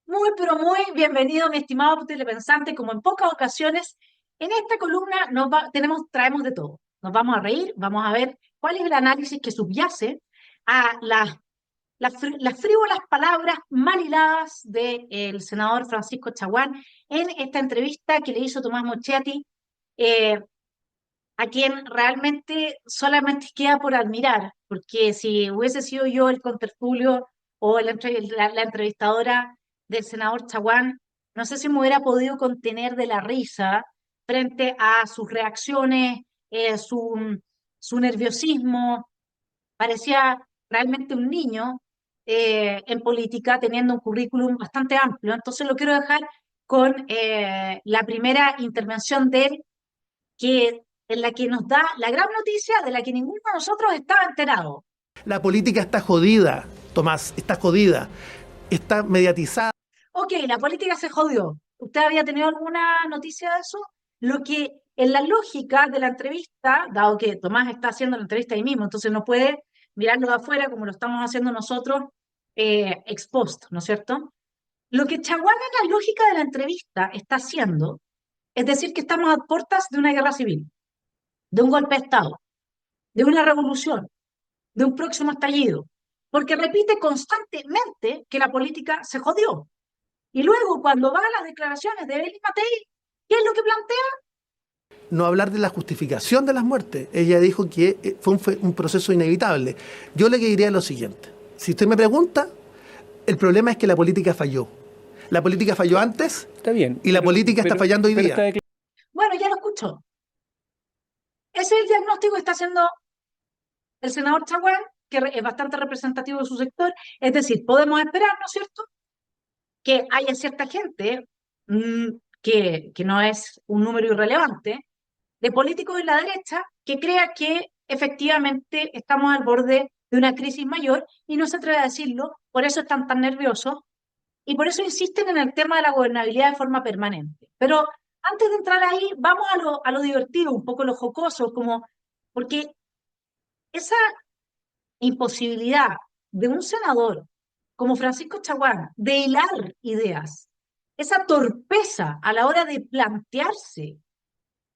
Muy, pero muy bienvenido, mi estimado telepensante. Como en pocas ocasiones, en esta columna traemos de todo. Nos vamos a reír, vamos a ver cuál es el análisis que subyace a las frívolas palabras mal hiladas del senador Francisco Chaguán en esta entrevista que le hizo Tomás Moschetti, eh, a quien realmente solamente queda por admirar, porque si hubiese sido yo el contertulio o la entrevistadora del senador Chaguán, no sé si me hubiera podido contener de la risa frente a sus reacciones, su nerviosismo. Parecía realmente un niño en política, teniendo un currículum bastante amplio. Entonces lo quiero dejar con la primera intervención de él, en la que nos da la gran noticia de la que ninguno de nosotros estaba enterado. La política está jodida, Tomás, está jodida, está mediatizada. Ok, la política se jodió. ¿Usted había tenido alguna noticia de eso? Lo que en la lógica de la entrevista, dado que Tomás está haciendo la entrevista ahí mismo, entonces no puede mirarlo de afuera como lo estamos haciendo nosotros, ex post, ¿no es cierto? Lo que Chaguán en la lógica de la entrevista está haciendo es decir que estamos a puertas de una guerra civil, de un golpe de Estado, de una revolución, de un próximo estallido, porque repite constantemente que la política se jodió. Y luego, cuando va a las declaraciones de Belly Matei, ¿qué es lo que plantea? No hablar de la justificación de las muertes. Ella dijo que fue un proceso inevitable. Yo le diría lo siguiente. Si usted me pregunta, el problema es que la política falló. La política falló antes. Está bien. Y la política está fallando hoy día. Bueno, ya lo escuchó. Ese es el diagnóstico que está haciendo el senador Chaguán, que es bastante representativo de su sector. Es decir, podemos esperar, ¿no es cierto?, que haya cierta gente, que no es un número irrelevante, de políticos de la derecha que crea que efectivamente estamos al borde de una crisis mayor y no se atreve a decirlo, por eso están tan nerviosos y por eso insisten en el tema de la gobernabilidad de forma permanente. Pero antes de entrar ahí, vamos a lo divertido, un poco lo jocoso, porque esa imposibilidad de un senador como Francisco Chaguán de hilar ideas, esa torpeza a la hora de plantearse,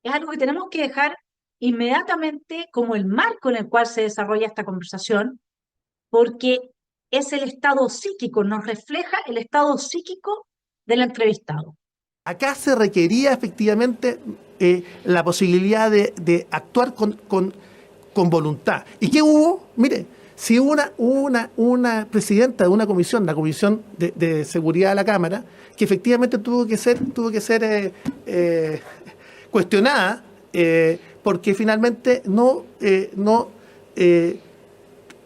es algo que tenemos que dejar inmediatamente como el marco en el cual se desarrolla esta conversación, porque es el estado psíquico, nos refleja el estado psíquico del entrevistado. Acá se requería efectivamente la posibilidad de actuar con voluntad. ¿Y qué hubo? Mire, si hubo una presidenta de una comisión, la Comisión de Seguridad de la Cámara, que efectivamente tuvo que ser cuestionada porque finalmente no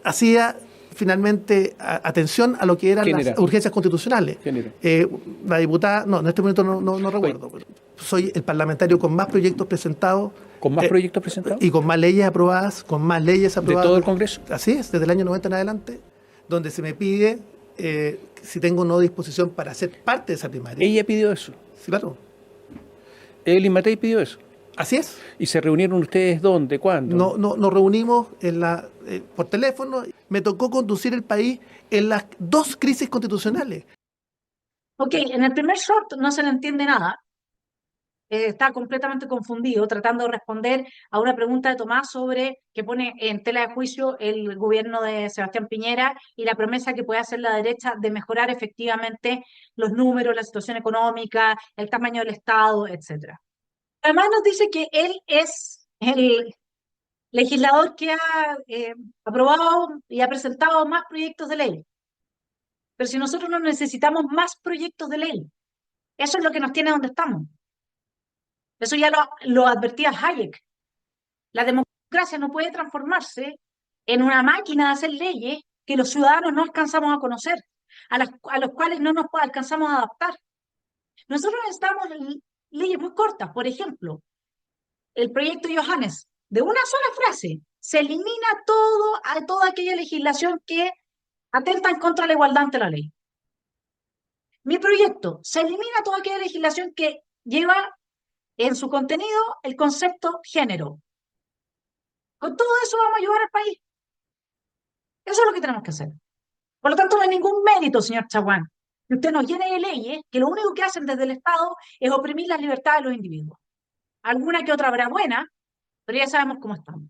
hacía finalmente atención a lo que eran las urgencias constitucionales. La diputada, no, en este momento no recuerdo. Soy el parlamentario con más proyectos presentados. ¿Con más proyectos presentados? Y con más leyes aprobadas, ¿De todo el Congreso? Así es, desde el año 90 en adelante, donde se me pide si tengo o no disposición para ser parte de esa primaria. ¿Ella pidió eso? Sí, claro. ¿Evelyn Matei pidió eso? Así es. ¿Y se reunieron ustedes dónde? ¿Cuándo? No, nos reunimos por teléfono. Me tocó conducir el país en las dos crisis constitucionales. Ok, en el primer short no se le entiende nada. Está completamente confundido, tratando de responder a una pregunta de Tomás sobre que pone en tela de juicio el gobierno de Sebastián Piñera y la promesa que puede hacer la derecha de mejorar efectivamente los números, la situación económica, el tamaño del Estado, etcétera. Además nos dice que él es legislador que ha aprobado y ha presentado más proyectos de ley. Pero si nosotros no necesitamos más proyectos de ley, eso es lo que nos tiene donde estamos. Eso ya lo advertía Hayek. La democracia no puede transformarse en una máquina de hacer leyes que los ciudadanos no alcanzamos a conocer, a los cuales no nos alcanzamos a adaptar. Nosotros necesitamos leyes muy cortas. Por ejemplo, el proyecto Johannes, de una sola frase, se elimina toda aquella legislación que atenta en contra de la igualdad ante la ley. Mi proyecto, se elimina toda aquella legislación que lleva en su contenido el concepto género. Con todo eso vamos a ayudar al país. Eso es lo que tenemos que hacer. Por lo tanto, no hay ningún mérito, señor Chaguán, que usted nos llene de leyes que lo único que hacen desde el Estado es oprimir las libertades de los individuos. Alguna que otra habrá buena, pero ya sabemos cómo estamos.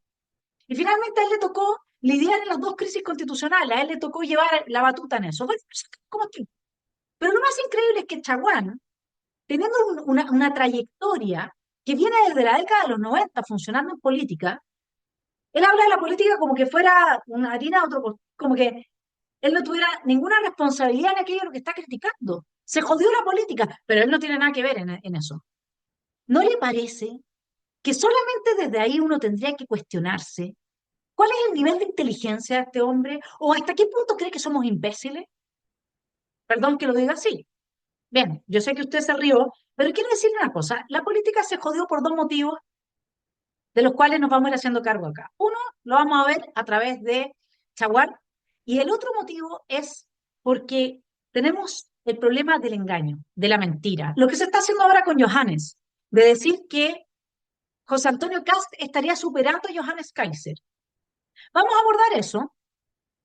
Y finalmente a él le tocó lidiar en las dos crisis constitucionales, a él le tocó llevar la batuta en eso. Bueno, ¿cómo estoy? Pero lo más increíble es que Chaguán, teniendo una trayectoria que viene desde la década de los 90 funcionando en política, él habla de la política como que fuera una harina de otro costal, como que él no tuviera ninguna responsabilidad en aquello lo que está criticando. Se jodió la política, pero él no tiene nada que ver en eso. ¿No le parece que solamente desde ahí uno tendría que cuestionarse cuál es el nivel de inteligencia de este hombre o hasta qué punto cree que somos imbéciles? Perdón que lo diga así. Bien, yo sé que usted se rió, pero quiero decirle una cosa, la política se jodió por dos motivos de los cuales nos vamos a ir haciendo cargo acá. Uno, lo vamos a ver a través de Chaguán, y el otro motivo es porque tenemos el problema del engaño, de la mentira. Lo que se está haciendo ahora con Johannes, de decir que José Antonio Kast estaría superando a Johannes Kaiser. Vamos a abordar eso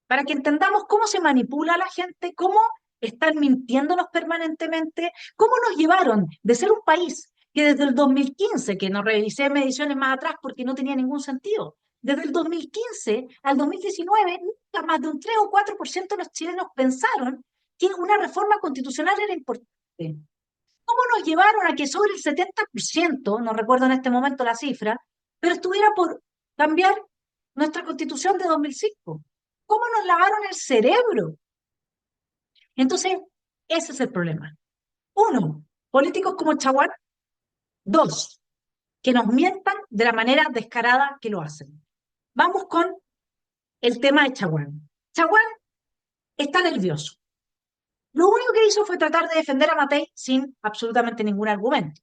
para que entendamos cómo se manipula a la gente, cómo están mintiéndonos permanentemente, cómo nos llevaron de ser un país que desde el 2015, que no revisé mediciones más atrás porque no tenía ningún sentido, desde el 2015 al 2019, nunca más de un 3 o 4% de los chilenos pensaron que una reforma constitucional era importante. ¿Cómo nos llevaron a que sobre el 70%, no recuerdo en este momento la cifra, pero estuviera por cambiar nuestra constitución de 2005? ¿Cómo nos lavaron el cerebro? Entonces, ese es el problema. Uno, políticos como Chaguán. Dos, que nos mientan de la manera descarada que lo hacen. Vamos con el tema de Chaguán. Chaguán está nervioso. Lo único que hizo fue tratar de defender a Matei sin absolutamente ningún argumento.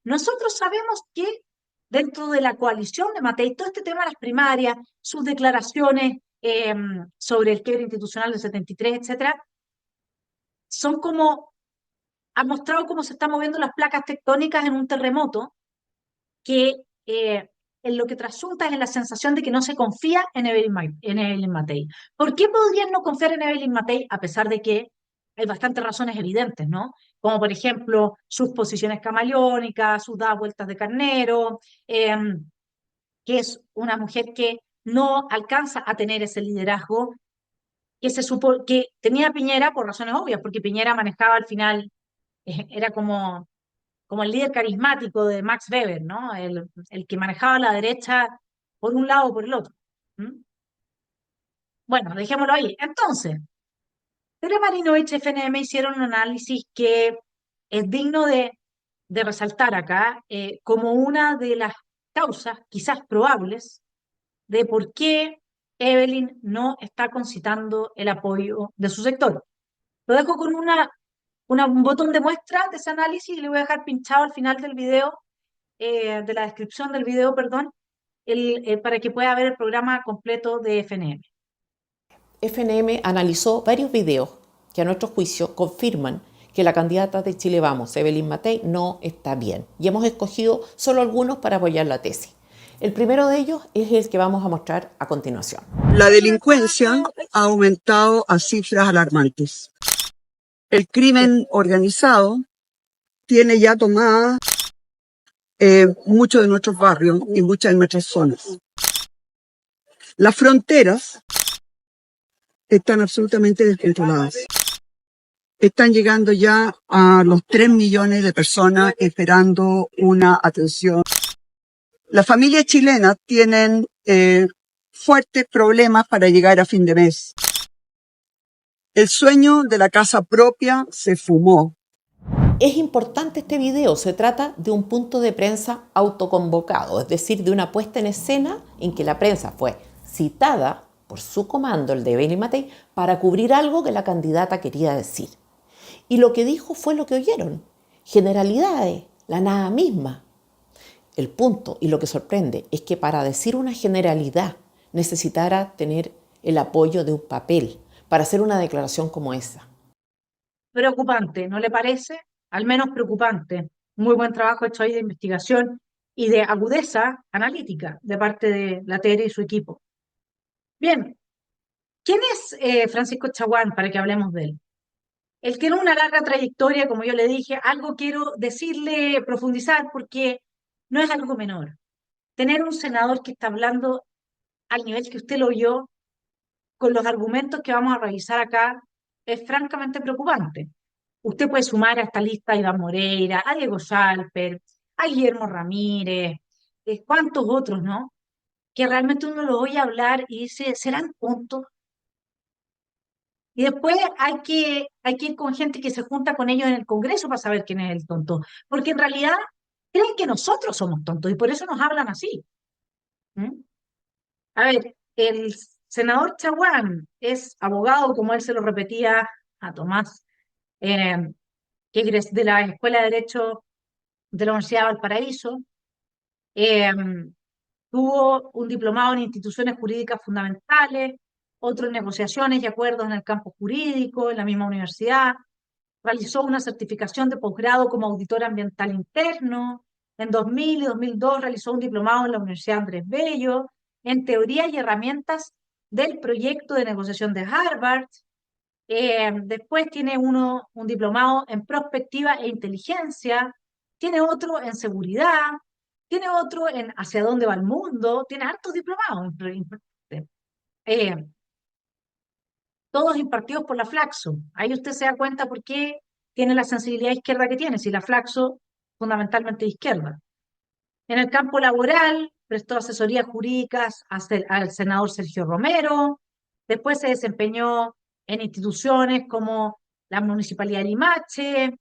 Nosotros sabemos que dentro de la coalición de Matei, todo este tema de las primarias, sus declaraciones sobre el quiebre institucional del 73, etcétera, son como, han mostrado cómo se están moviendo las placas tectónicas en un terremoto que en lo que trasunta es en la sensación de que no se confía en Evelyn Matei. ¿Por qué podrían no confiar en Evelyn Matei a pesar de que hay bastantes razones evidentes, ¿no? Como por ejemplo sus posiciones camaleónicas, sus dadas vueltas de carnero, que es una mujer que no alcanza a tener ese liderazgo que se supo que tenía Piñera por razones obvias, porque Piñera manejaba al final, era como el líder carismático de Max Weber, ¿no? El que manejaba la derecha por un lado o por el otro. ¿Mm? Bueno, dejémoslo ahí. Entonces, Tere Marinovich y FNM hicieron un análisis que es digno de resaltar acá como una de las causas, quizás probables, de por qué Evelyn no está concitando el apoyo de su sector. Lo dejo con un botón de muestra de ese análisis y le voy a dejar pinchado al final del video, de la descripción del video, perdón, para que pueda ver el programa completo de FNM. FNM analizó varios videos que a nuestro juicio confirman que la candidata de Chile Vamos, Evelyn Matei, no está bien. Y hemos escogido solo algunos para apoyar la tesis. El primero de ellos es el que vamos a mostrar a continuación. La delincuencia ha aumentado a cifras alarmantes. El crimen organizado tiene ya tomada muchos de nuestros barrios y muchas de nuestras zonas. Las fronteras están absolutamente descontroladas. Están llegando ya a los 3 millones de personas esperando una atención. Las familias chilenas tienen fuertes problemas para llegar a fin de mes. El sueño de la casa propia se fumó. Es importante este video, se trata de un punto de prensa autoconvocado, es decir, de una puesta en escena en que la prensa fue citada por su comando, el de Evelyn Matei, para cubrir algo que la candidata quería decir. Y lo que dijo fue lo que oyeron, generalidades, la nada misma. El punto y lo que sorprende es que para decir una generalidad necesitara tener el apoyo de un papel para hacer una declaración como esa. Preocupante, ¿no le parece? Al menos preocupante. Muy buen trabajo hecho ahí de investigación y de agudeza analítica de parte de la TR y su equipo. Bien, ¿quién es Francisco Chaguán para que hablemos de él? Él tiene una larga trayectoria, como yo le dije, algo quiero decirle, profundizar, porque no es algo menor. Tener un senador que está hablando al nivel que usted lo oyó, con los argumentos que vamos a revisar acá, es francamente preocupante. Usted puede sumar a esta lista a Iván Moreira, a Diego Schalper, a Guillermo Ramírez, cuántos otros, ¿no? Que realmente uno lo oye hablar y dice, ¿serán tontos? Y después hay que ir con gente que se junta con ellos en el Congreso para saber quién es el tonto. Porque en realidad creen que nosotros somos tontos y por eso nos hablan así. ¿Mm? A ver, el senador Chaguán es abogado, como él se lo repetía a Tomás, eh, que es de la Escuela de Derecho de la Universidad de Valparaíso. Eh, Tuvo un diplomado en instituciones jurídicas fundamentales, otro en negociaciones y acuerdos en el campo jurídico, en la misma universidad. Realizó una certificación de posgrado como auditor ambiental interno. En 2000 y 2002 realizó un diplomado en la Universidad Andrés Bello en teoría y herramientas del proyecto de negociación de Harvard. Después tiene un diplomado en prospectiva e inteligencia, tiene otro en seguridad, tiene otro en hacia dónde va el mundo, tiene hartos diplomados, eh, todos impartidos por la Flaxo. Ahí usted se da cuenta por qué tiene la sensibilidad izquierda que tiene, si la Flaxo fundamentalmente de izquierda. En el campo laboral, prestó asesorías jurídicas al senador Sergio Romero, después se desempeñó en instituciones como la Municipalidad de Limache,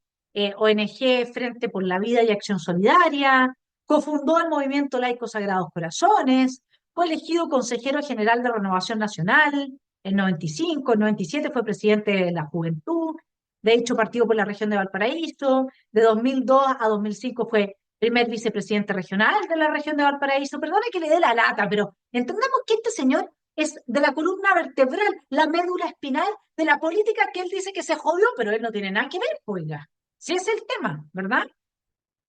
ONG Frente por la Vida y Acción Solidaria, cofundó el movimiento laico Sagrados Corazones, fue elegido consejero general de Renovación Nacional en 95, en 97 fue presidente de la Juventud, de dicho partido por la región de Valparaíso, de 2002 a 2005 fue primer vicepresidente regional de la región de Valparaíso. Perdone que le dé la lata, pero entendamos que este señor es de la columna vertebral, la médula espinal de la política que él dice que se jodió, pero él no tiene nada que ver, oiga. Si es el tema, ¿verdad?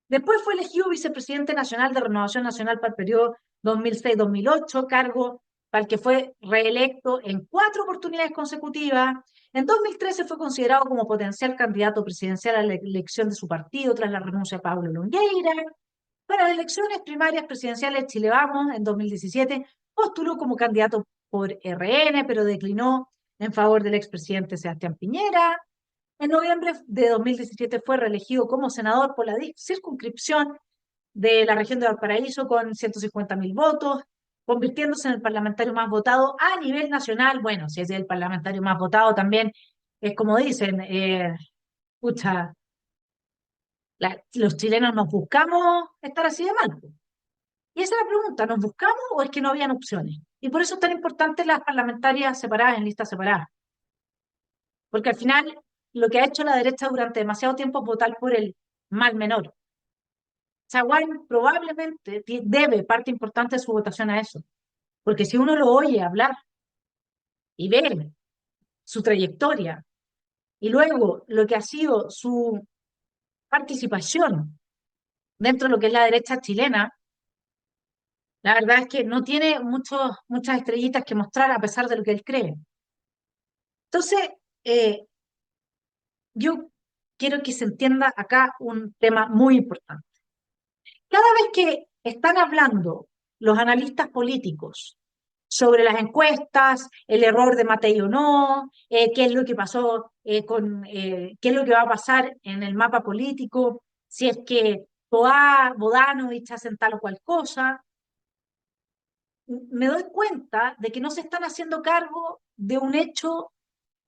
Después fue elegido vicepresidente nacional de Renovación Nacional para el periodo 2006-2008, cargo para el que fue reelecto en 4 oportunidades consecutivas. En 2013 fue considerado como potencial candidato presidencial a la elección de su partido tras la renuncia de Pablo Longueira. Para las elecciones primarias presidenciales Chile Vamos en 2017 postuló como candidato por RN, pero declinó en favor del expresidente Sebastián Piñera. En noviembre de 2017 fue reelegido como senador por la circunscripción de la región de Valparaíso con 150.000 votos, convirtiéndose en el parlamentario más votado a nivel nacional. Bueno, si es el parlamentario más votado también, es como dicen, escucha, los chilenos nos buscamos estar así de mal. Y esa es la pregunta, ¿nos buscamos o es que no habían opciones? Y por eso es tan importante las parlamentarias separadas en listas separadas. Porque al final lo que ha hecho la derecha durante demasiado tiempo es votar por el mal menor. Chaguán probablemente debe parte importante de su votación a eso. Porque si uno lo oye hablar y ver su trayectoria y luego lo que ha sido su participación dentro de lo que es la derecha chilena, la verdad es que no tiene muchas estrellitas que mostrar a pesar de lo que él cree. Entonces, yo quiero que se entienda acá un tema muy importante. Cada vez que están hablando los analistas políticos sobre las encuestas, el error de Matei o no, qué es lo que pasó qué es lo que va a pasar en el mapa político, si es que Toá, Bodanovich hacen tal o cual cosa. me doy cuenta de que no se están haciendo cargo de un hecho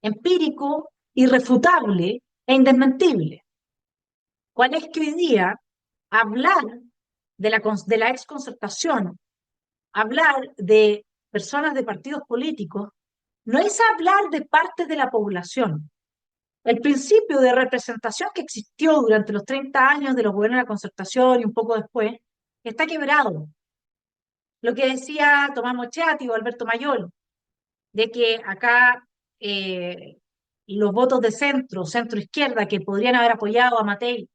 empírico, irrefutable e indesmentible. ¿Cuál es que hoy día hablar de la exconcertación, hablar de personas de partidos políticos, no es hablar de parte de la población? El principio de representación que existió durante los 30 años de los gobiernos de la concertación y un poco después, está quebrado. Lo que decía Tomás Mochetti o Alberto Mayol, de que acá los votos de centro, centro-izquierda, que podrían haber apoyado a Matei,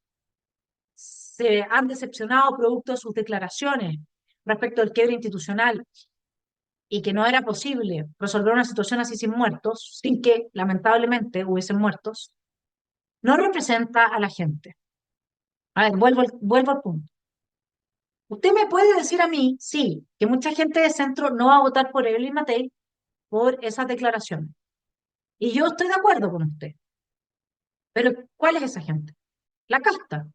se han decepcionado producto de sus declaraciones respecto al quiebre institucional y que no era posible resolver una situación así sin muertos, sin que lamentablemente hubiesen muertos, no representa a la gente. A ver, vuelvo al punto. Usted me puede decir a mí, sí, que mucha gente de centro no va a votar por Evelyn Matei por esas declaraciones. Y yo estoy de acuerdo con usted. Pero ¿cuál es esa gente? La casta.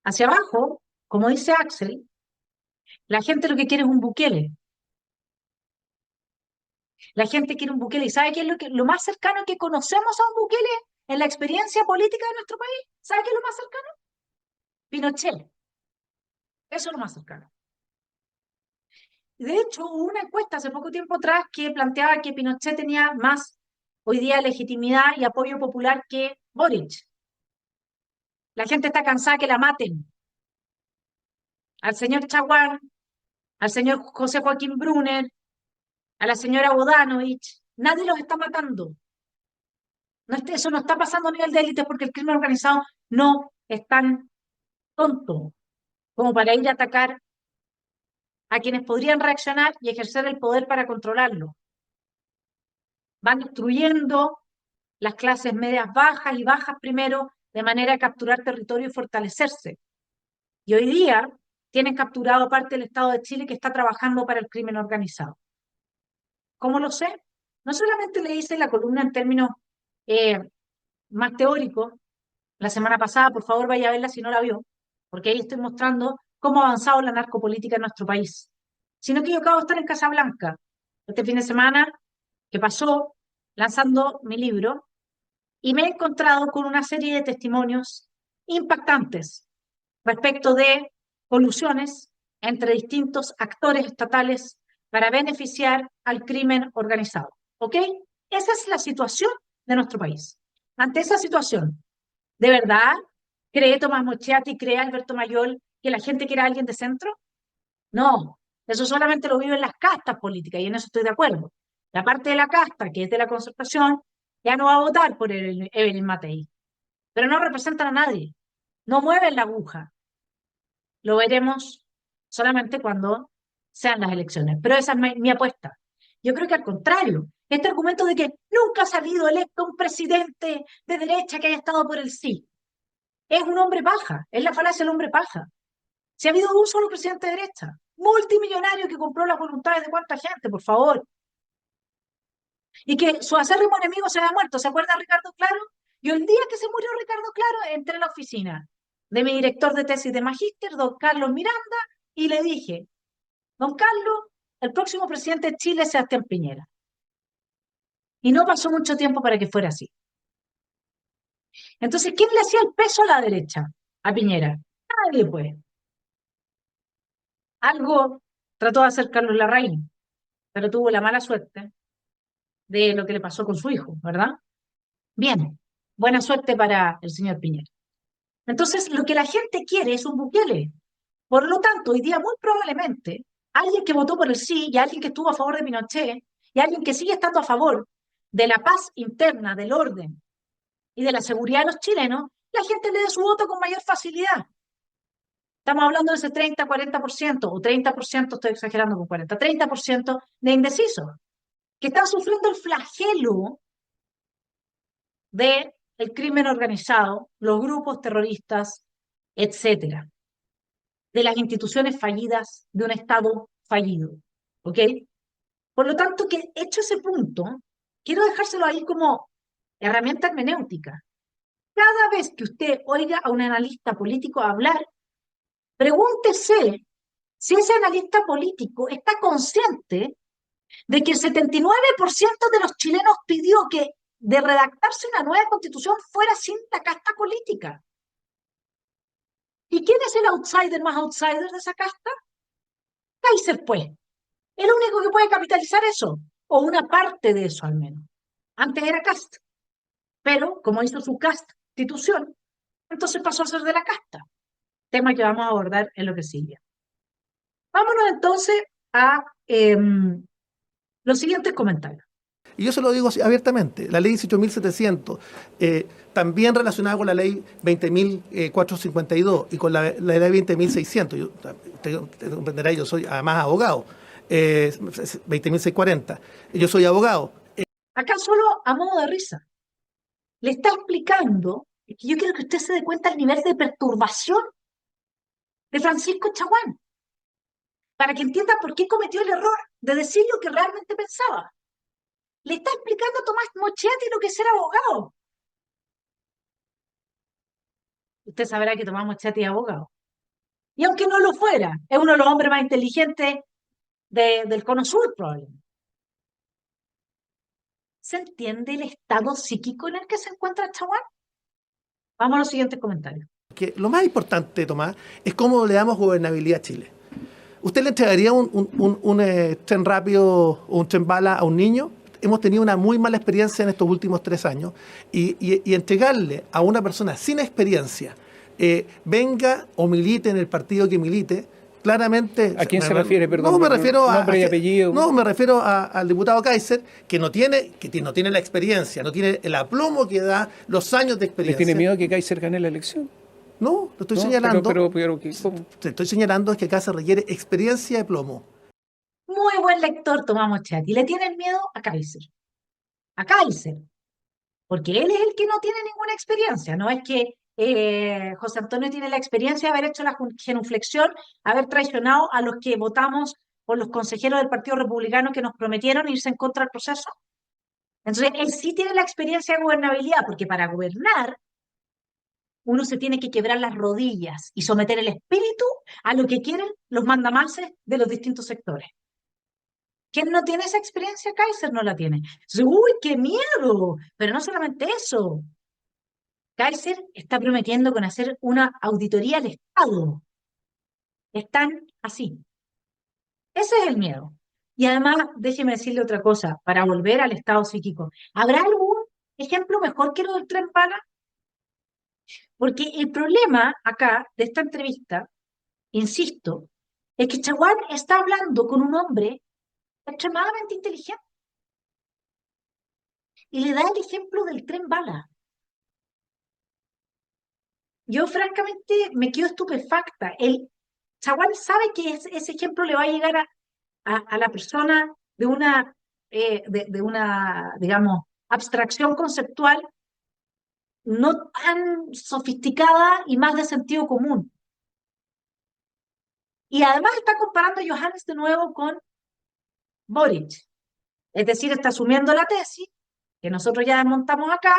Hacia abajo, como dice Axel, la gente lo que quiere es un Bukele. La gente quiere un Bukele. ¿Y sabe qué es lo más cercano que conocemos a un Bukele en la experiencia política de nuestro país? ¿Sabe qué es lo más cercano? Pinochet. Eso es lo más cercano. De hecho, hubo una encuesta hace poco tiempo atrás que planteaba que Pinochet tenía más hoy día legitimidad y apoyo popular que Boric. La gente está cansada que la maten. Al señor Chaguán, al señor José Joaquín Brunner, a la señora Bodanovich, nadie los está matando. Eso no está pasando a nivel de élites porque el crimen organizado no es tan tonto como para ir a atacar a quienes podrían reaccionar y ejercer el poder para controlarlo. Van destruyendo las clases medias bajas y bajas primero, de manera a capturar territorio y fortalecerse. Y hoy día tienen capturado parte del Estado de Chile que está trabajando para el crimen organizado. ¿Cómo lo sé? No solamente le hice la columna en términos más teóricos la semana pasada, por favor vaya a verla si no la vio, porque ahí estoy mostrando cómo ha avanzado la narcopolítica en nuestro país. Sino que yo acabo de estar en Casablanca este fin de semana que pasó lanzando mi libro y me he encontrado con una serie de testimonios impactantes respecto de colusiones entre distintos actores estatales para beneficiar al crimen organizado. ¿Ok? Esa es la situación de nuestro país. Ante esa situación, ¿de verdad cree Tomás Mochetti, cree Alberto Mayol que la gente quiere a alguien de centro? No, eso solamente lo viven las castas políticas y en eso estoy de acuerdo. La parte de la casta, que es de la concertación, ya no va a votar por Evelyn Matei, pero no representan a nadie, no mueven la aguja. Lo veremos solamente cuando sean las elecciones, pero esa es mi apuesta. Yo creo que al contrario, este argumento de que nunca ha salido electo un presidente de derecha que haya estado por el sí, es un hombre paja, es la falacia del hombre paja. Si ha habido un solo presidente de derecha, multimillonario que compró las voluntades de cuánta gente, por favor. Y que su acérrimo enemigo se había muerto. ¿Se acuerda Ricardo Claro? Y el día que se murió Ricardo Claro, entré a la oficina de mi director de tesis de magíster, don Carlos Miranda, y le dije, don Carlos, el próximo presidente de Chile es Sebastián Piñera. Y no pasó mucho tiempo para que fuera así. Entonces, ¿quién le hacía el peso a la derecha? A Piñera. Nadie, pues. Algo trató de hacer Carlos Larraín, pero tuvo la mala suerte de lo que le pasó con su hijo, ¿verdad? Bien, buena suerte para el señor Piñera. Entonces, lo que la gente quiere es un Bukele. Por lo tanto, hoy día muy probablemente alguien que votó por el sí y alguien que estuvo a favor de Pinochet y alguien que sigue estando a favor de la paz interna, del orden y de la seguridad de los chilenos, la gente le dé su voto con mayor facilidad. Estamos hablando de ese 30, 40% o 30%, estoy exagerando con 40, 30% de indecisos que están sufriendo el flagelo del crimen organizado, los grupos terroristas, etcétera, de las instituciones fallidas, de un Estado fallido. ¿Ok? Por lo tanto, que hecho ese punto, quiero dejárselo ahí como herramienta hermenéutica. Cada vez que usted oiga a un analista político hablar, pregúntese si ese analista político está consciente de que el 79% de los chilenos pidió que de redactarse una nueva constitución fuera sin la casta política. ¿Y quién es el outsider más outsider de esa casta? Kaiser, pues. El único que puede capitalizar eso, o una parte de eso al menos. Antes era casta, pero como hizo su constitución, entonces pasó a ser de la casta. Tema que vamos a abordar en lo que sigue. Vámonos entonces a los siguientes comentarios. Y yo se lo digo así abiertamente. La ley 18.700, también relacionada con la ley 20.452 y con la ley 20.600. Usted comprenderá, yo soy además abogado. 20.640. Yo soy abogado. Acá solo a modo de risa. Le está explicando, que yo quiero que usted se dé cuenta del nivel de perturbación de Francisco Chaguán, para que entienda por qué cometió el error de decir lo que realmente pensaba. Le está explicando a Tomás Moschetti lo que es ser abogado. Usted sabrá que Tomás Moschetti es abogado. Y aunque no lo fuera, es uno de los hombres más inteligentes del Cono Sur, probablemente. ¿Se entiende el estado psíquico en el que se encuentra Chaguán? Vamos a los siguientes comentarios. Que lo más importante, Tomás, es cómo le damos gobernabilidad a Chile. ¿Usted le entregaría un tren rápido o un tren bala a un niño? Hemos tenido una muy mala experiencia en estos últimos 3 años y entregarle a una persona sin experiencia, venga o milite en el partido que milite, claramente... ¿A quién se refiere? Perdón, no, me refiero a... nombre y apellido. No, me refiero al diputado Kaiser, que no tiene la experiencia, no tiene el aplomo que da los años de ¿Le experiencia. tiene miedo que Kaiser gane la elección? No, lo estoy No, señalando. pero ¿cómo? Te estoy señalando es que acá se requiere experiencia de plomo. Muy buen lector Tomás Moschetti. Le tienen miedo a Kaiser. A Kaiser. Porque él es el que no tiene ninguna experiencia. No es que José Antonio tiene la experiencia de haber hecho la genuflexión, haber traicionado a los que votamos por los consejeros del Partido Republicano que nos prometieron irse en contra del proceso. Entonces, él sí tiene la experiencia de gobernabilidad, porque para gobernar uno se tiene que quebrar las rodillas y someter el espíritu a lo que quieren los mandamases de los distintos sectores. ¿Quién no tiene esa experiencia? Kaiser no la tiene. Entonces, ¡uy, qué miedo! Pero no solamente eso. Kaiser está prometiendo con hacer una auditoría al Estado. Están así. Ese es el miedo. Y además, déjeme decirle otra cosa, para volver al estado psíquico. ¿Habrá algún ejemplo mejor que lo del tren bala? Porque el problema acá de esta entrevista, insisto, es que Chaguán está hablando con un hombre extremadamente inteligente y le da el ejemplo del tren bala. Yo francamente me quedo estupefacta. El Chaguán sabe que ese ejemplo le va a llegar a la persona de una, digamos, abstracción conceptual no tan sofisticada y más de sentido común. Y además está comparando a Johannes de nuevo con Boric. Es decir, está asumiendo la tesis que nosotros ya desmontamos acá,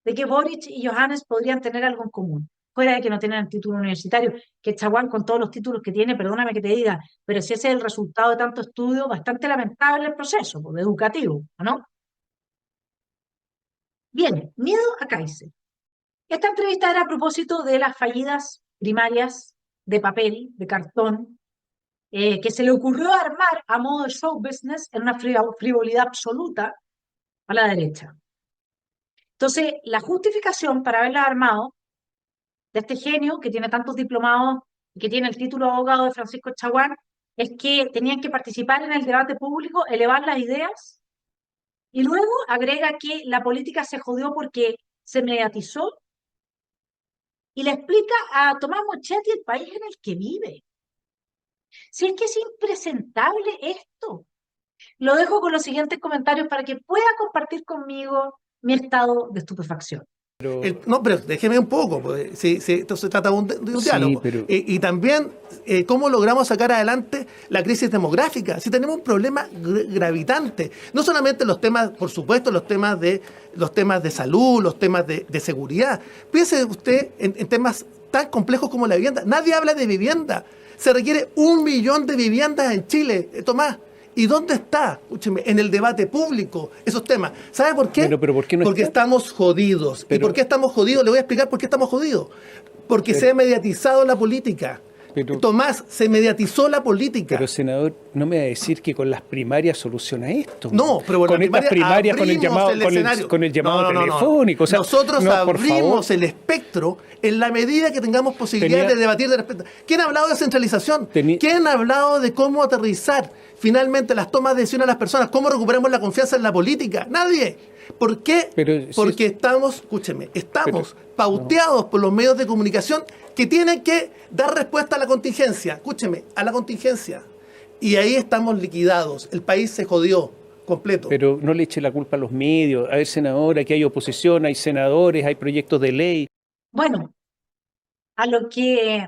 de que Boric y Johannes podrían tener algo en común, fuera de que no tienen el título universitario, que Chaguán con todos los títulos que tiene, perdóname que te diga, pero si ese es el resultado de tanto estudio, bastante lamentable el proceso, pues, educativo, ¿no? Bien, miedo a Kaiser. Esta entrevista era a propósito de las fallidas primarias de papel, de cartón, que se le ocurrió armar a modo de show business en una frivolidad absoluta a la derecha. Entonces, la justificación para haberla armado de este genio que tiene tantos diplomados y que tiene el título de abogado de Francisco Chaguán es que tenían que participar en el debate público, elevar las ideas y luego agrega que la política se jodió porque se mediatizó y le explica a Tomás Moschetti el país en el que vive. Si es que es impresentable esto. Lo dejo con los siguientes comentarios para que pueda compartir conmigo mi estado de estupefacción. Pero, No, pero déjeme un poco, pues, esto se trata de un Sí, diálogo. pero- Y también cómo logramos sacar adelante la crisis demográfica. Si tenemos un problema gravitante, no solamente los temas, por supuesto, los temas de salud, los temas de seguridad. Piense usted en temas tan complejos como la vivienda. Nadie habla de vivienda. Se requiere 1 millón de viviendas en Chile, Tomás. ¿Y dónde está, escúcheme, en el debate público esos temas? ¿Sabe por qué? Pero ¿por qué no Porque está? estamos jodidos. ¿Y Pero- por qué estamos jodidos? Le voy a explicar por qué estamos jodidos. Porque se ha mediatizado la política. Pero- Tomás, se mediatizó la política. Pero, senador, no me va a decir que con las primarias soluciona esto. No, pero bueno, con estas primarias, con el llamado, escenario. con el llamado No. telefónico. O sea, Nosotros no, por abrimos favor. el espectro en la medida que tengamos posibilidad Tenía- de debatir de respecto. ¿Quién ha hablado de centralización? Teni- ¿Quién ha hablado de cómo aterrizar finalmente las tomas de decisión a las personas? ¿Cómo recuperamos la confianza en la política? Nadie. ¿Por qué? Pero si Porque es- estamos pauteados por los medios de comunicación que tienen que dar respuesta a la contingencia. Escúcheme, a la contingencia. Y ahí estamos liquidados. El país se jodió completo. Pero no le eche la culpa a los medios. A ver, senador, aquí hay oposición, hay senadores, hay proyectos de ley. Bueno, a lo que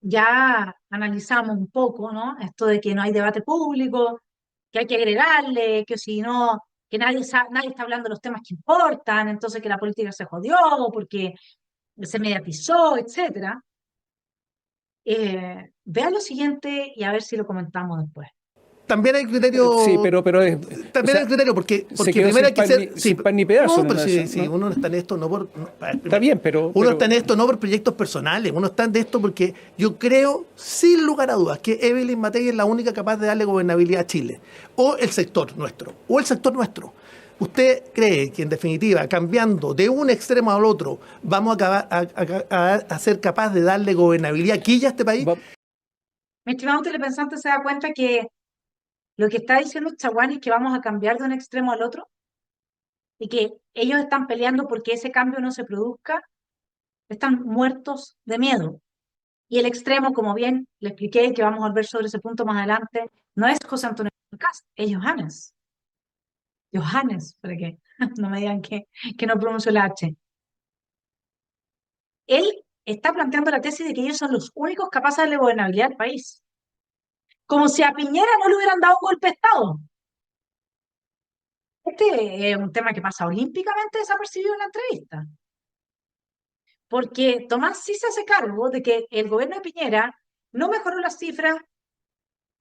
ya analizamos un poco, ¿no? Esto de que no hay debate público, que hay que agregarle, que si no, que nadie está hablando de los temas que importan, entonces que la política se jodió porque se mediatizó, etcétera. Vea lo siguiente y a ver si lo comentamos después. También hay criterio. Sí, pero También hay criterio, porque se quedó primero hay sin que pan ser. ni- sin pan ni pedazo No, en pero una de si, esas, si ¿no? uno está en esto no por. Está bien, pero... Uno está en esto no por proyectos personales, uno está en esto porque yo creo, sin lugar a dudas, que Evelyn Matei es la única capaz de darle gobernabilidad a Chile. O el sector nuestro. ¿Usted cree que, en definitiva, cambiando de un extremo al otro, vamos a ser capaz de darle gobernabilidad aquí a este país? Mi estimado telepensante se da cuenta que lo que está diciendo Chaguán es que vamos a cambiar de un extremo al otro y que ellos están peleando porque ese cambio no se produzca, están muertos de miedo. Y el extremo, como bien le expliqué, que vamos a ver sobre ese punto más adelante, no es José Antonio Cast, es Johannes. Johannes, para que no me digan que no pronuncio la H. Él está planteando la tesis de que ellos son los únicos capaces de darle gobernabilidad al país. Como si a Piñera no le hubieran dado un golpe de Estado. Este es un tema que pasa olímpicamente desapercibido en la entrevista. Porque Tomás sí se hace cargo de que el gobierno de Piñera no mejoró las cifras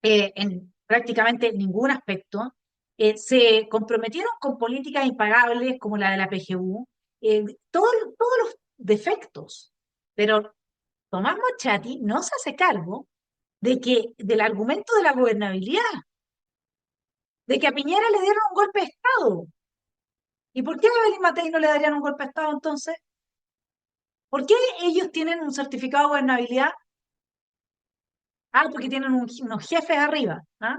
en prácticamente ningún aspecto. Se comprometieron con políticas impagables como la de la PGU, todos los defectos. Pero Tomás Mochati no se hace cargo del argumento de la gobernabilidad, de que a Piñera le dieron un golpe de Estado. ¿Y por qué a Evelyn Matei no le darían un golpe de Estado entonces? ¿Por qué ellos tienen un certificado de gobernabilidad? Porque tienen unos jefes arriba, ¿ah?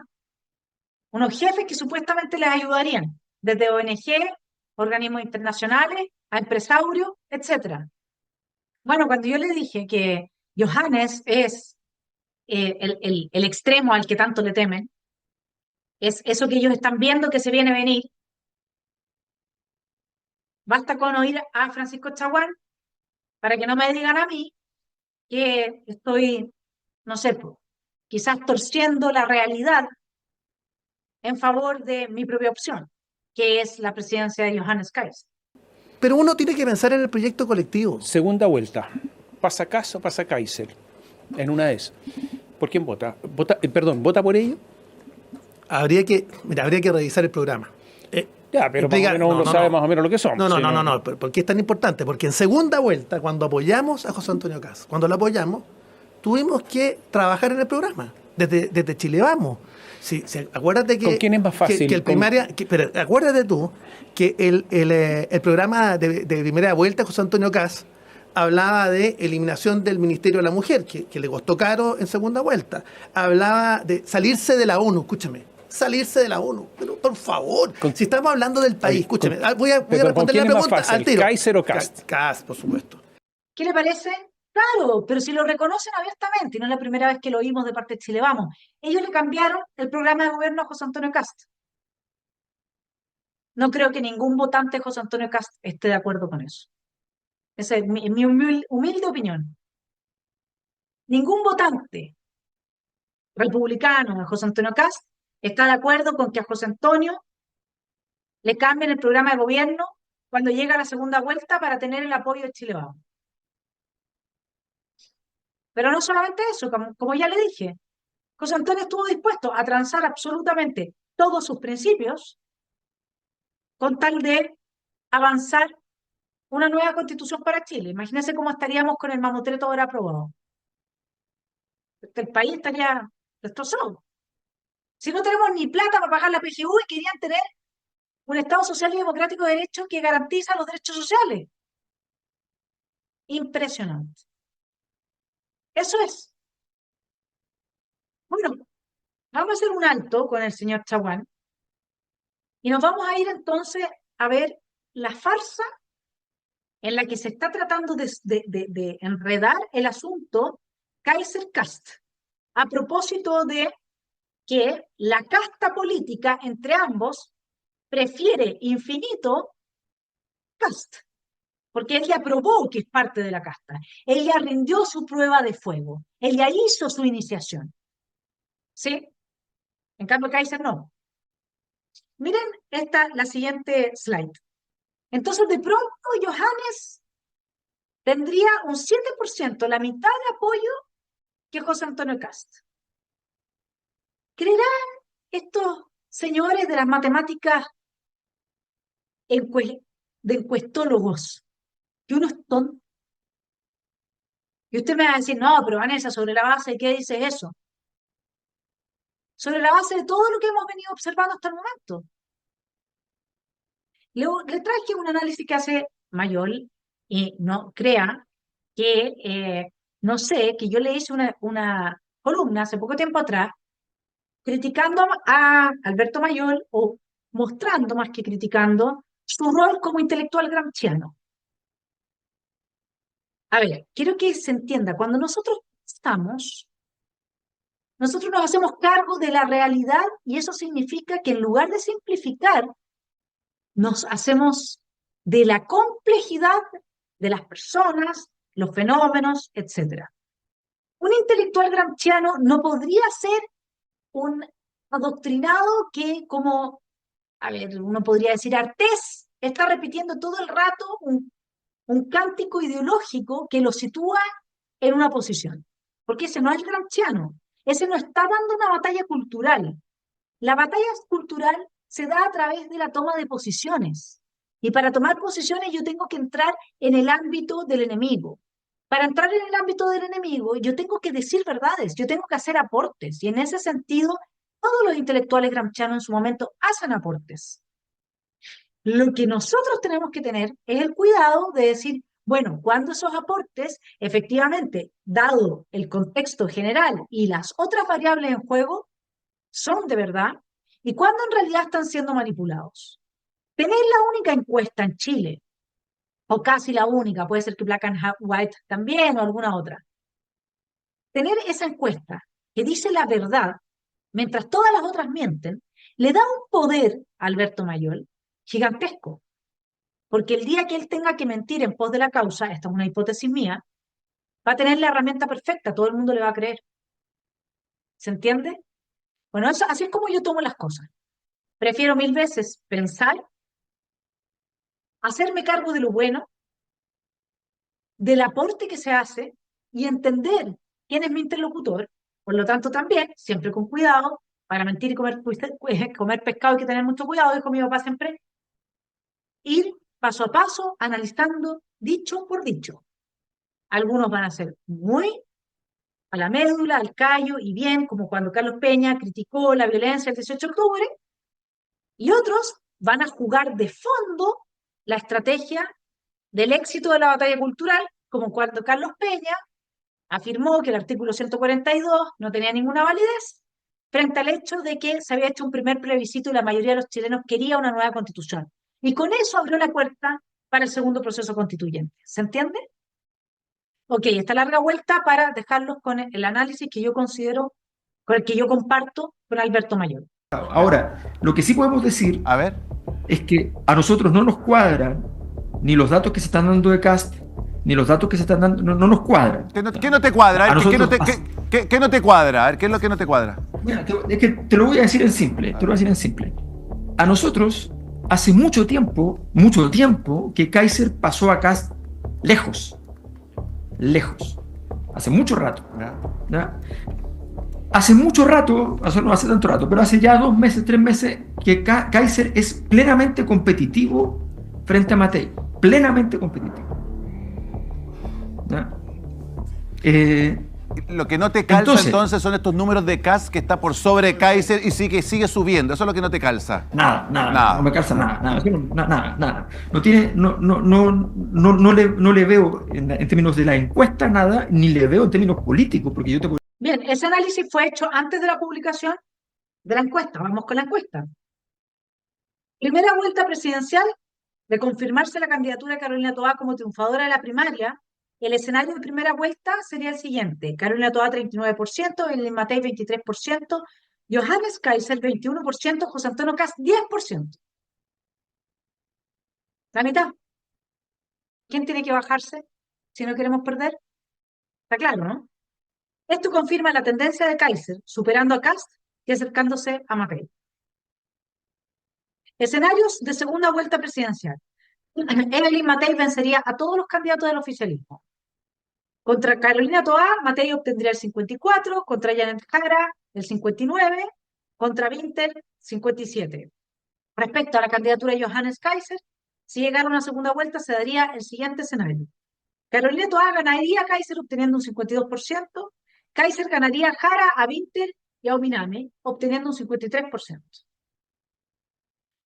Unos jefes que supuestamente les ayudarían, desde ONG, organismos internacionales, a empresarios, etc. Bueno, cuando yo le dije que Johannes es el extremo al que tanto le temen, es eso que ellos están viendo que se viene a venir, basta con oír a Francisco Chaguán para que no me digan a mí que estoy, no sé, quizás torciendo la realidad en favor de mi propia opción, que es la presidencia de Johannes Kais. Pero uno tiene que pensar en el proyecto colectivo. Segunda vuelta. ¿Pasa Kast o pasa Kaiser? En una de esas. ¿Por quién vota? ¿Vota por ello? Habría que revisar el programa. Ya, pero más o menos uno sabe más o menos lo que son. No. ¿Por qué es tan importante? Porque en segunda vuelta, cuando apoyamos a José Antonio Cast, cuando lo apoyamos, tuvimos que trabajar en el programa, desde Chile Vamos. Sí, acuérdate que... ¿Con quién es más fácil? Pero acuérdate tú que el programa de primera vuelta, José Antonio Cast, hablaba de eliminación del Ministerio de la Mujer, que le costó caro en segunda vuelta. Hablaba de salirse de la ONU, escúchame. Salirse de la ONU, pero por favor, si estamos hablando del país, escúchame, voy a responder la pregunta al tiro. ¿Kaiser o Cast? Cast, por supuesto. ¿Qué le parece? Claro, pero si lo reconocen abiertamente, y no es la primera vez que lo oímos de parte de Chile Vamos, ellos le cambiaron el programa de gobierno a José Antonio Cast. No creo que ningún votante de José Antonio Cast esté de acuerdo con eso. Esa es mi humilde opinión. Ningún votante republicano de José Antonio Cast está de acuerdo con que a José Antonio le cambien el programa de gobierno cuando llega a la segunda vuelta para tener el apoyo de Chile Vamos. Pero no solamente eso, como ya le dije, José Antonio estuvo dispuesto a transar absolutamente todos sus principios con tal de avanzar una nueva constitución para Chile. Imagínense cómo estaríamos con el mamotreto ahora aprobado. El país estaría destrozado. Si no tenemos ni plata para pagar la PGU y querían tener un Estado social y democrático de derecho que garantiza los derechos sociales. Impresionante. Eso es. Bueno, vamos a hacer un alto con el señor Chaguán y nos vamos a ir entonces a ver la farsa en la que se está tratando de enredar el asunto Kaiser-Cast, a propósito de que la casta política entre ambos prefiere infinito Cast, porque ella probó que es parte de la casta, ella rindió su prueba de fuego, ella hizo su iniciación, ¿sí? En cambio Kaiser no. Miren la siguiente slide. Entonces, de pronto, Johannes tendría un 7%, la mitad de apoyo que José Antonio Cast. ¿Creerán estos señores de las matemáticas de encuestólogos que uno es tonto? Y usted me va a decir, no, pero Vanessa, ¿sobre la base de qué dice eso? Sobre la base de todo lo que hemos venido observando hasta el momento. Le traje un análisis que hace Mayol y no crea que, no sé, que yo le hice una columna hace poco tiempo atrás criticando a Alberto Mayol o mostrando más que criticando su rol como intelectual gramsciano. A ver, quiero que se entienda, cuando nosotros nosotros nos hacemos cargo de la realidad y eso significa que en lugar de simplificar, nos hacemos de la complejidad de las personas, los fenómenos, etc. Un intelectual gramsciano no podría ser un adoctrinado que, como, a ver, uno podría decir, Artés está repitiendo todo el rato un cántico ideológico que lo sitúa en una posición. Porque ese no es gramsciano, ese no está dando una batalla cultural. La batalla cultural se da a través de la toma de posiciones. Y para tomar posiciones yo tengo que entrar en el ámbito del enemigo. Para entrar en el ámbito del enemigo yo tengo que decir verdades, yo tengo que hacer aportes. Y en ese sentido, todos los intelectuales gramscianos en su momento hacen aportes. Lo que nosotros tenemos que tener es el cuidado de decir, bueno, cuando esos aportes, efectivamente, dado el contexto general y las otras variables en juego, son de verdad y cuándo en realidad están siendo manipulados. Tener la única encuesta en Chile, o casi la única, puede ser que Black and White también o alguna otra. Tener esa encuesta que dice la verdad, mientras todas las otras mienten, le da un poder a Alberto Mayol gigantesco. Porque el día que él tenga que mentir en pos de la causa, esta es una hipótesis mía, va a tener la herramienta perfecta, todo el mundo le va a creer. ¿Se entiende? Bueno, así es como yo tomo las cosas. Prefiero 1000 veces pensar, hacerme cargo de lo bueno, del aporte que se hace y entender quién es mi interlocutor. Por lo tanto, también, siempre con cuidado, para mentir y comer pescado hay que tener mucho cuidado, dijo mi papá siempre, ir paso a paso, analizando dicho por dicho. Algunos van a ser muy a la médula, al callo y bien, como cuando Carlos Peña criticó la violencia el 18 de octubre, y otros van a jugar de fondo la estrategia del éxito de la batalla cultural, como cuando Carlos Peña afirmó que el artículo 142 no tenía ninguna validez frente al hecho de que se había hecho un primer plebiscito y la mayoría de los chilenos quería una nueva constitución. Y con eso abrió la puerta para el segundo proceso constituyente. ¿Se entiende? Ok, esta larga vuelta para dejarlos con el análisis que yo considero, con el que yo comparto con Alberto Mayor. Ahora, lo que sí podemos decir A ver. es que a nosotros no nos cuadran ni los datos que se están dando de Kast, ni los datos que se están dando, no nos cuadran. ¿Qué no te cuadra? A ver, ¿qué no te, nosotros qué no te cuadra? A ver, ¿qué es lo que no te cuadra? Mira, es que te lo voy a decir en simple, te lo voy a decir en simple. A nosotros, hace mucho tiempo, que Kaiser pasó a Kast lejos. Hace mucho rato. ¿Ya? Hace mucho rato, no hace tanto rato, pero hace ya 2 meses, 3 meses, que Kaiser es plenamente competitivo frente a Matei. Plenamente competitivo. ¿Ya? Lo que no te calza entonces son estos números de Kast que está por sobre Kaiser y sigue subiendo. Eso es lo que no te calza. Nada. No me calza nada. No le veo en términos de la encuesta nada, ni le veo en términos políticos, porque yo te puedo... Bien, ese análisis fue hecho antes de la publicación de la encuesta. Vamos con la encuesta. Primera vuelta presidencial, de confirmarse la candidatura de Carolina Toá como triunfadora de la primaria, el escenario de primera vuelta sería el siguiente: Carolina Toá 39%, Evelyn Matei 23%, Johannes Kaiser 21%, José Antonio Kast 10%. La mitad. ¿Quién tiene que bajarse si no queremos perder? Está claro, ¿no? Esto confirma la tendencia de Kaiser, superando a Kast y acercándose a Matei. Escenarios de segunda vuelta presidencial. Evelyn Matei vencería a todos los candidatos del oficialismo. Contra Carolina Toá, Matei obtendría el 54%, contra Janet Jara el 59%, contra Winter 57%. Respecto a la candidatura de Johannes Kaiser, si llegara a una segunda vuelta se daría el siguiente escenario. Carolina Toá ganaría a Kaiser obteniendo un 52%, Kaiser ganaría a Jara, a Winter y a Ominami obteniendo un 53%.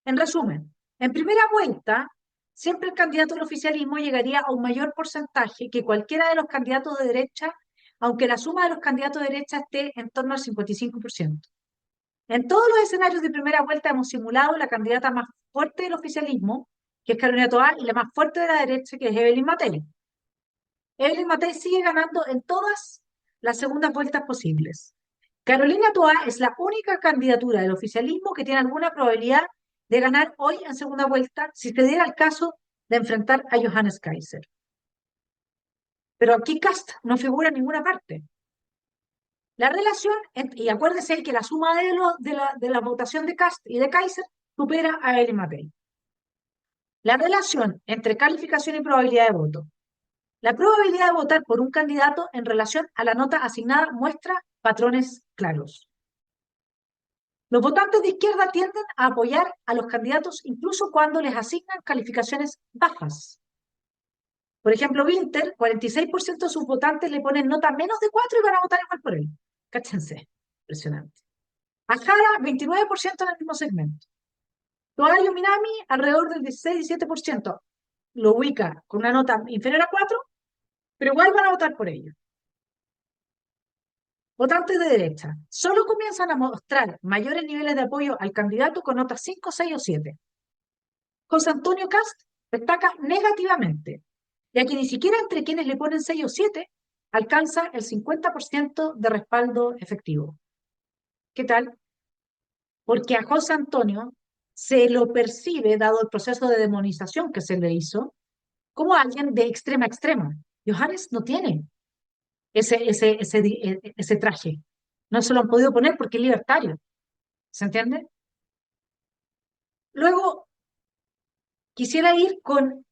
En resumen, en primera vuelta, siempre el candidato del oficialismo llegaría a un mayor porcentaje que cualquiera de los candidatos de derecha, aunque la suma de los candidatos de derecha esté en torno al 55%. En todos los escenarios de primera vuelta hemos simulado la candidata más fuerte del oficialismo, que es Carolina Toá, y la más fuerte de la derecha, que es Evelyn Matei. Evelyn Matei sigue ganando en todas las segundas vueltas posibles. Carolina Toá es la única candidatura del oficialismo que tiene alguna probabilidad de ganar hoy en segunda vuelta si se diera el caso de enfrentar a Johannes Kaiser. Pero aquí Kast no figura en ninguna parte. La relación, y acuérdense que la suma de la votación de Kast y de Kaiser supera a Evelyn Matei. La relación entre calificación y probabilidad de voto. La probabilidad de votar por un candidato en relación a la nota asignada muestra patrones claros. Los votantes de izquierda tienden a apoyar a los candidatos incluso cuando les asignan calificaciones bajas. Por ejemplo, Winter, 46% de sus votantes le ponen nota menos de 4 y van a votar igual por él. Cáchense, impresionante. A Jara, 29% en el mismo segmento. Toá y Ominami, alrededor del 16-17%. Lo ubica con una nota inferior a 4, pero igual van a votar por ello. Votantes de derecha solo comienzan a mostrar mayores niveles de apoyo al candidato con notas 5, 6 o 7. José Antonio Kast destaca negativamente, ya que ni siquiera entre quienes le ponen 6 o 7 alcanza el 50% de respaldo efectivo. ¿Qué tal? Porque a José Antonio se lo percibe, dado el proceso de demonización que se le hizo, como alguien de extrema a extrema. Johannes no tiene ese traje. No se lo han podido poner porque es libertario. ¿Se entiende? Luego, quisiera ir con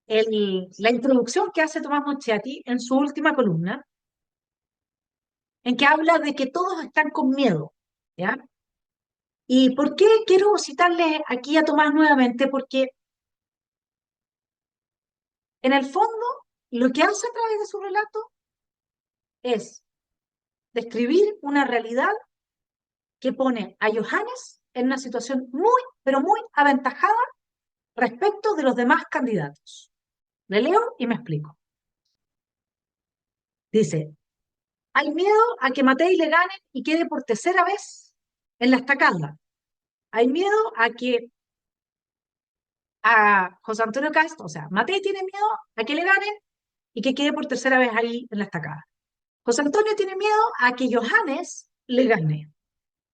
la introducción que hace Tomás Moschetti en su última columna, en que habla de que todos están con miedo, ¿ya? ¿Y por qué quiero citarle aquí a Tomás nuevamente? Porque en el fondo, lo que hace a través de su relato es describir una realidad que pone a Johannes en una situación muy, pero muy aventajada respecto de los demás candidatos. Le leo y me explico. Dice, hay miedo a que Matei le gane y quede por tercera vez en la estacada. Hay miedo a que a José Antonio Kast, o sea, Matei tiene miedo a que le ganen y que quede por tercera vez ahí en la estacada. José Antonio tiene miedo a que Johannes le gane.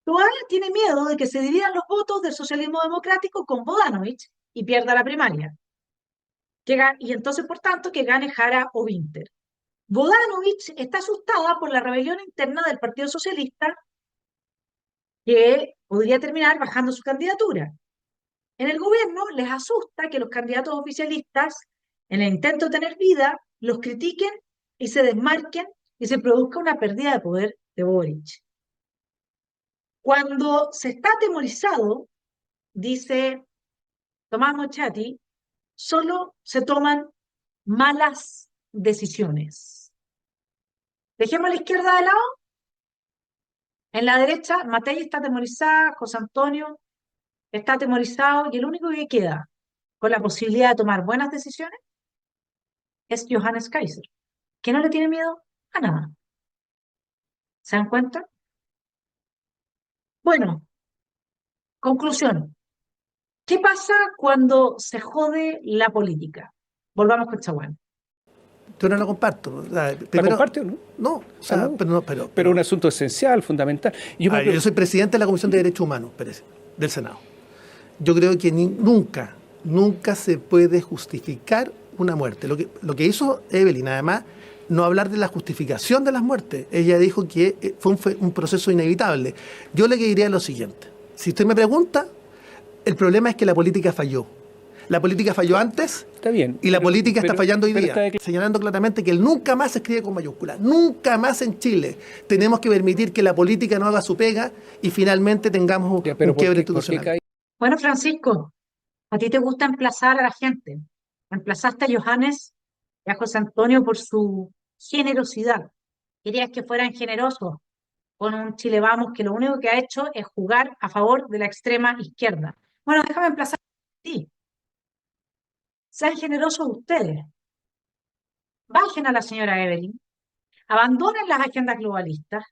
Toal tiene miedo de que se dividan los votos del socialismo democrático con Bodanovich y pierda la primaria. Y entonces, por tanto, que gane Jara o Winter. Bodanovich está asustada por la rebelión interna del Partido Socialista que podría terminar bajando su candidatura. En el gobierno les asusta que los candidatos oficialistas, en el intento de tener vida, los critiquen y se desmarquen y se produzca una pérdida de poder de Boric. Cuando se está atemorizado, dice Tomás Mochati, solo se toman malas decisiones. Dejemos a la izquierda de lado. En la derecha, Matei está atemorizada, José Antonio está atemorizado y el único que queda con la posibilidad de tomar buenas decisiones es Johannes Kaiser, que no le tiene miedo a nada. ¿Se dan cuenta? Bueno, conclusión. ¿Qué pasa cuando se jode la política? Volvamos con Chaguán. Yo no lo comparto. O sea, ¿La primero, comparte o no? no, o sea, no. pero un asunto esencial, fundamental. yo soy presidente de la Comisión de Derechos Humanos, Pérez, del Senado. Yo creo que nunca se puede justificar una muerte. Lo que hizo Evelyn, además, no hablar de la justificación de las muertes. Ella dijo que fue un proceso inevitable. Yo le diría lo siguiente. Si usted me pregunta, el problema es que la política falló. La política falló antes. Está bien, y la política está fallando hoy día, está señalando claramente que el nunca más se escribe con mayúsculas. Nunca más en Chile tenemos que permitir que la política no haga su pega y finalmente tengamos un quiebre institucional. Bueno, Francisco, a ti te gusta emplazar a la gente. Emplazaste a Johannes y a José Antonio por su generosidad. Querías que fueran generosos con un Chile Vamos que lo único que ha hecho es jugar a favor de la extrema izquierda. Bueno, déjame emplazar a ti. Sean generosos ustedes. Bajen a la señora Evelyn, abandonen las agendas globalistas,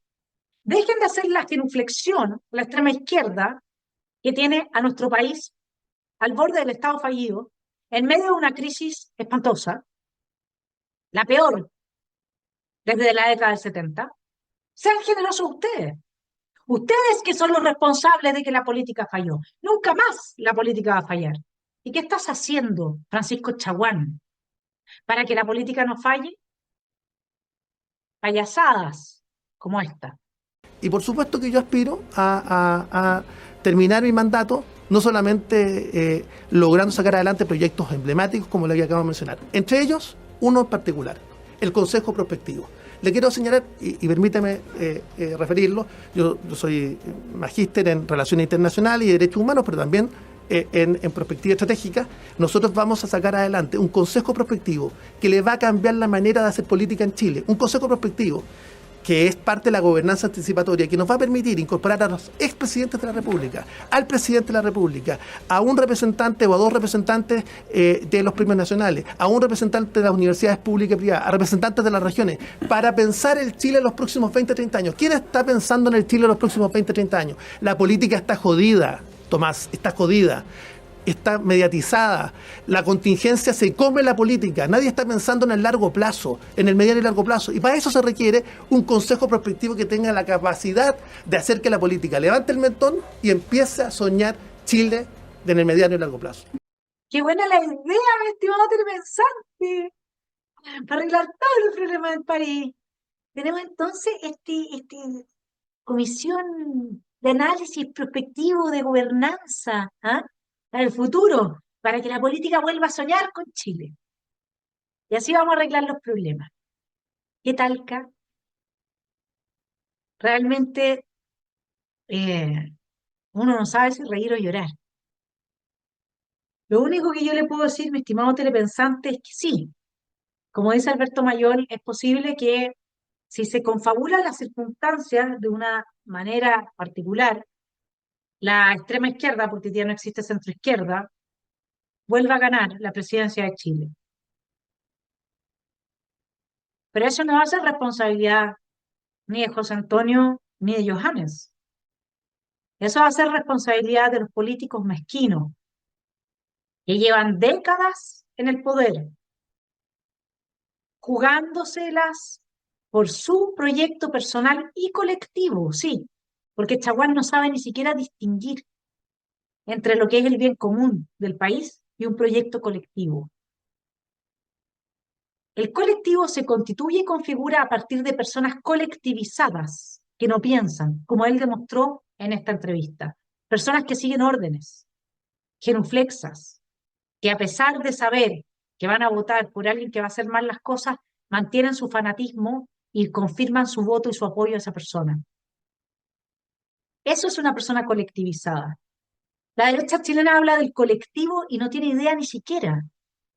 dejen de hacer la genuflexión, la extrema izquierda, que tiene a nuestro país al borde del Estado fallido, en medio de una crisis espantosa, la peor desde la década del 70. Sean generosos ustedes. Ustedes que son los responsables de que la política falló. Nunca más la política va a fallar. ¿Y qué estás haciendo, Francisco Chaguán, para que la política no falle? Payasadas como esta. Y por supuesto que yo aspiro a terminar mi mandato, no solamente logrando sacar adelante proyectos emblemáticos como lo que acabo de mencionar. Entre ellos, uno en particular, el Consejo Prospectivo. Le quiero señalar, y permítame referirlo, yo soy magíster en Relaciones Internacionales y Derechos Humanos, pero también en perspectiva estratégica. Nosotros vamos a sacar adelante un consejo prospectivo que le va a cambiar la manera de hacer política en Chile. Un consejo prospectivo que es parte de la gobernanza anticipatoria, que nos va a permitir incorporar a los expresidentes de la República, al presidente de la República, a un representante o a dos representantes de los premios nacionales, a un representante de las universidades públicas y privadas, a representantes de las regiones, para pensar el Chile en los próximos 20, 30 años. ¿Quién está pensando en el Chile en los próximos 20, 30 años? La política está jodida, Tomás, está jodida. Está mediatizada, la contingencia se come la política, nadie está pensando en el largo plazo, en el mediano y largo plazo, y para eso se requiere un consejo prospectivo que tenga la capacidad de hacer que la política levante el mentón y empiece a soñar Chile en el mediano y largo plazo. ¡Qué buena la idea, mi estimado telepensante! Para arreglar todos los problemas del país. Tenemos entonces esta comisión de análisis prospectivo de gobernanza, ¿ah? Para el futuro, para que la política vuelva a soñar con Chile. Y así vamos a arreglar los problemas. ¿Qué Talca? Realmente uno no sabe si reír o llorar. Lo único que yo le puedo decir, mi estimado telepensante, es que sí, como dice Alberto Mayol, es posible que si se confabulan las circunstancias de una manera particular, la extrema izquierda, porque ya no existe centro izquierda, vuelva a ganar la presidencia de Chile. Pero eso no va a ser responsabilidad ni de José Antonio ni de Johannes. Eso va a ser responsabilidad de los políticos mezquinos que llevan décadas en el poder, jugándoselas por su proyecto personal y colectivo, sí, porque Chaguán no sabe ni siquiera distinguir entre lo que es el bien común del país y un proyecto colectivo. El colectivo se constituye y configura a partir de personas colectivizadas que no piensan, como él demostró en esta entrevista. Personas que siguen órdenes, genuflexas, que a pesar de saber que van a votar por alguien que va a hacer mal las cosas, mantienen su fanatismo y confirman su voto y su apoyo a esa persona. Eso es una persona colectivizada. La derecha chilena habla del colectivo y no tiene idea ni siquiera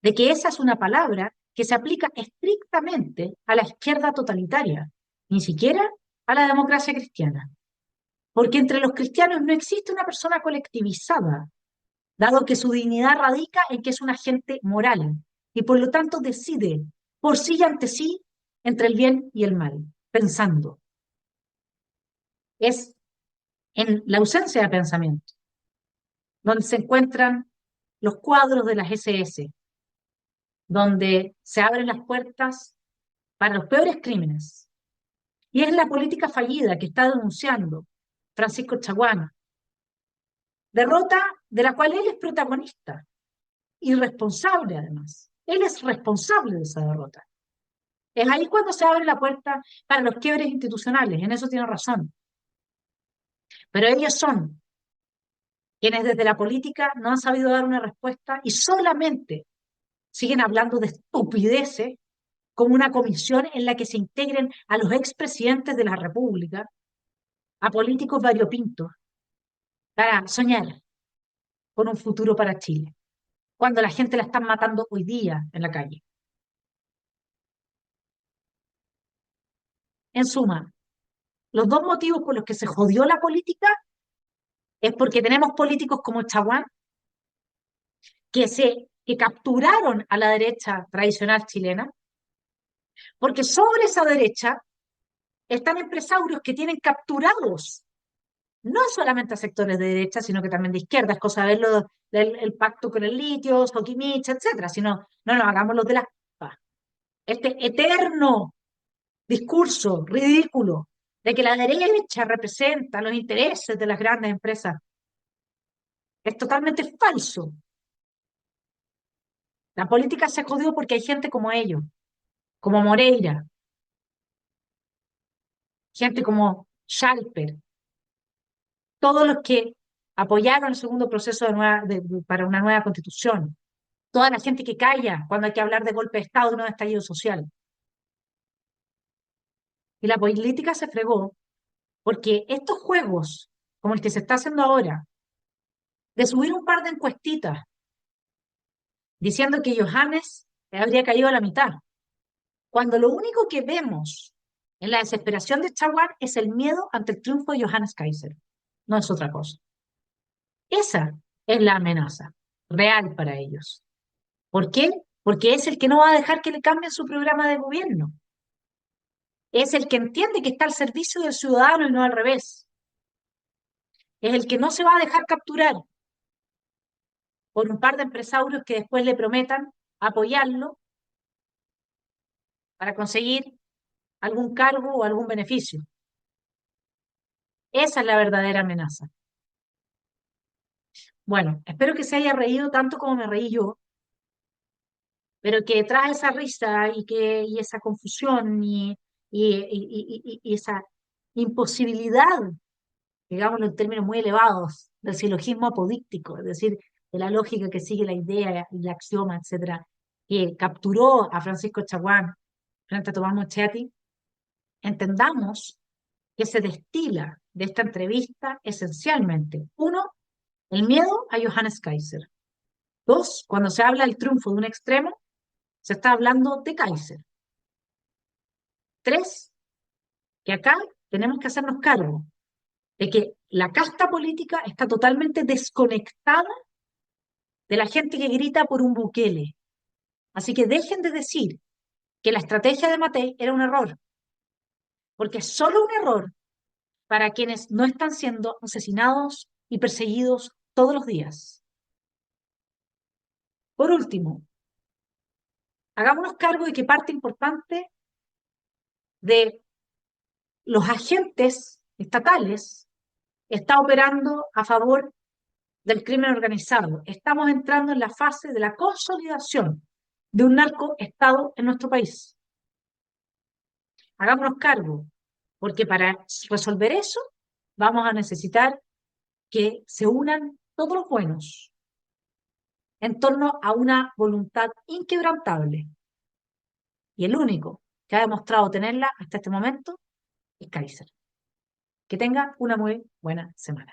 de que esa es una palabra que se aplica estrictamente a la izquierda totalitaria, ni siquiera a la democracia cristiana. Porque entre los cristianos no existe una persona colectivizada, dado que su dignidad radica en que es un agente moral y por lo tanto decide por sí y ante sí entre el bien y el mal, pensando. Es en la ausencia de pensamiento donde se encuentran los cuadros de las SS, donde se abren las puertas para los peores crímenes. Y es la política fallida que está denunciando Francisco Chaguán, derrota de la cual él es protagonista y responsable además. Él es responsable de esa derrota. Es ahí cuando se abre la puerta para los quiebres institucionales, en eso tiene razón. Pero ellos son quienes desde la política no han sabido dar una respuesta y solamente siguen hablando de estupideces como una comisión en la que se integren a los expresidentes de la República, a políticos variopintos, para soñar con un futuro para Chile, cuando la gente la están matando hoy día en la calle. En suma, los dos motivos por los que se jodió la política es porque tenemos políticos como Chaguán que capturaron a la derecha tradicional chilena, porque sobre esa derecha están empresarios que tienen capturados no solamente a sectores de derecha, sino que también de izquierda, es cosa de verlo del el pacto con el litio, Sokimich, etcétera, sino, no nos hagamos los de las este eterno discurso ridículo de que la derecha representa los intereses de las grandes empresas es totalmente falso. La política se jodió porque hay gente como ellos, como Moreira, gente como Schalper, todos los que apoyaron el segundo proceso para una nueva constitución, toda la gente que calla cuando hay que hablar de golpe de Estado y no de estallido social. Y la política se fregó porque estos juegos, como el que se está haciendo ahora, de subir un par de encuestitas diciendo que Johannes habría caído a la mitad, cuando lo único que vemos en la desesperación de Chaguán es el miedo ante el triunfo de Johannes Kaiser, no es otra cosa. Esa es la amenaza real para ellos. ¿Por qué? Porque es el que no va a dejar que le cambien su programa de gobierno. Es el que entiende que está al servicio del ciudadano y no al revés. Es el que no se va a dejar capturar por un par de empresarios que después le prometan apoyarlo para conseguir algún cargo o algún beneficio. Esa es la verdadera amenaza. Bueno, espero que se haya reído tanto como me reí yo, pero que tras esa risa y esa confusión y esa imposibilidad, digámoslo en términos muy elevados, del silogismo apodíctico, es decir, de la lógica que sigue la idea y la axioma, etcétera, que capturó a Francisco Chaguán frente a Tomás Moschetti, entendamos que se destila de esta entrevista esencialmente, uno, el miedo a Johannes Kaiser. Dos, cuando se habla del triunfo de un extremo, se está hablando de Kaiser. Tres, que acá tenemos que hacernos cargo de que la casta política está totalmente desconectada de la gente que grita por un Bukele. Así que dejen de decir que la estrategia de Matei era un error, porque es solo un error para quienes no están siendo asesinados y perseguidos todos los días. Por último, hagámonos cargo de que parte importante de los agentes estatales está operando a favor del crimen organizado. Estamos entrando en la fase de la consolidación de un narcoestado en nuestro país. Hagámonos cargo, porque para resolver eso vamos a necesitar que se unan todos los buenos en torno a una voluntad inquebrantable. Y el único que ha demostrado tenerla hasta este momento es Kaiser. Que tenga una muy buena semana.